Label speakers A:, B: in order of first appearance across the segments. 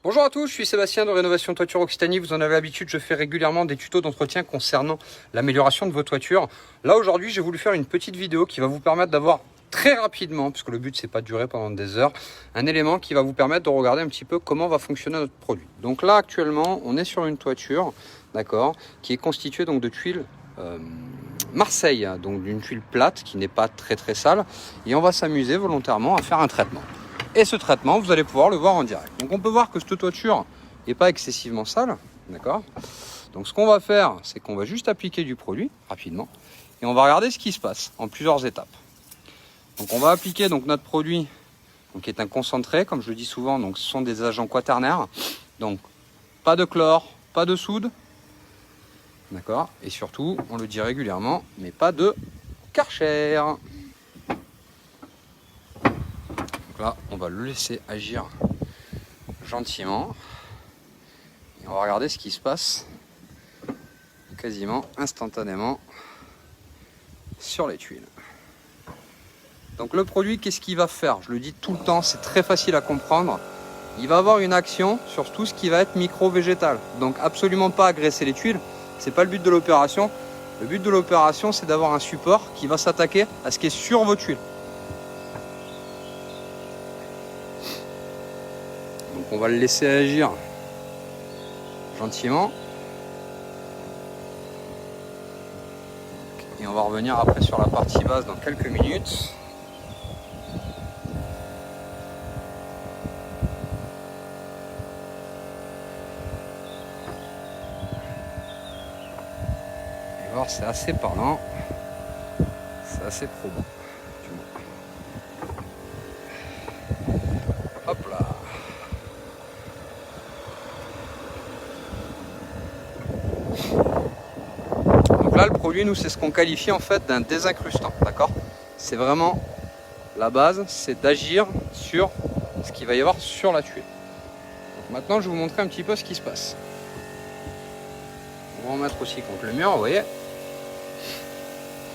A: Bonjour à tous, je suis Sébastien de Rénovation Toiture Occitanie. Vous en avez l'habitude, je fais régulièrement des tutos d'entretien concernant l'amélioration de vos toitures. Là aujourd'hui, j'ai voulu faire une petite vidéo qui va vous permettre d'avoir très rapidement, puisque le but c'est pas de durer pendant des heures, un élément qui va vous permettre de regarder un petit peu comment va fonctionner notre produit. Donc là actuellement, on est sur une toiture, d'accord, qui est constituée donc de tuiles Marseille, donc d'une tuile plate qui n'est pas très sale, et on va s'amuser volontairement à faire un traitement. Et ce traitement, vous allez pouvoir le voir en direct. Donc on peut voir que cette toiture n'est pas excessivement sale, d'accord. Donc ce qu'on va faire, c'est qu'on va juste appliquer du produit rapidement et on va regarder ce qui se passe en plusieurs étapes. Donc on va appliquer donc notre produit, donc qui est un concentré, comme je le dis souvent. Donc ce sont des agents quaternaires. Donc pas de chlore, pas de soude, d'accord. Et surtout, on le dit régulièrement, mais pas de Karcher. Donc là, on va le laisser agir gentiment. Et on va regarder ce qui se passe quasiment instantanément sur les tuiles. Donc le produit, qu'est-ce qu'il va faire? Je le dis tout le temps, c'est très facile à comprendre. Il va avoir une action sur tout ce qui va être micro-végétal. Donc absolument pas agresser les tuiles. C'est pas le but de l'opération. Le but de l'opération, c'est d'avoir un support qui va s'attaquer à ce qui est sur vos tuiles. Donc on va le laisser agir gentiment. Et on va revenir après sur la partie basse dans quelques minutes. Et voir, c'est assez parlant. C'est assez probant. Hop là. Donc là, le produit, nous, c'est ce qu'on qualifie en fait d'un désincrustant, d'accord? C'est vraiment la base, c'est d'agir sur ce qu'il va y avoir sur la tuile. Donc maintenant, je vais vous montrer un petit peu ce qui se passe. On va en mettre aussi contre le mur, vous voyez.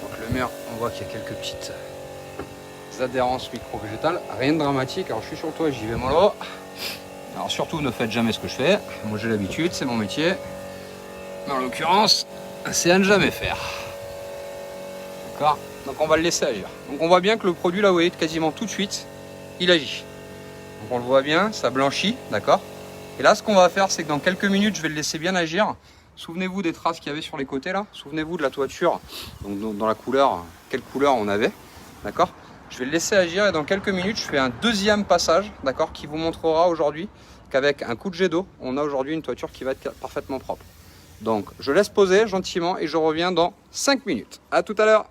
A: Contre le mur, on voit qu'il y a quelques petites adhérences micro-végétales, rien de dramatique. Alors je suis sur le toit, j'y vais mollo. Alors surtout, ne faites jamais ce que je fais. Moi j'ai l'habitude, c'est mon métier. Mais en l'occurrence, c'est à ne jamais faire. D'accord? Donc on va le laisser agir. Donc on voit bien que le produit là, vous voyez, quasiment tout de suite, il agit. Donc on le voit bien, ça blanchit, d'accord? Et là, ce qu'on va faire, c'est que dans quelques minutes, je vais le laisser bien agir. Souvenez-vous des traces qu'il y avait sur les côtés là. Souvenez-vous de la toiture, donc dans la couleur, quelle couleur on avait, d'accord? Je vais le laisser agir et dans quelques minutes, je fais un deuxième passage, d'accord, qui vous montrera aujourd'hui qu'avec un coup de jet d'eau, on a aujourd'hui une toiture qui va être parfaitement propre. Donc, je laisse poser gentiment et je reviens dans 5 minutes. À tout à l'heure.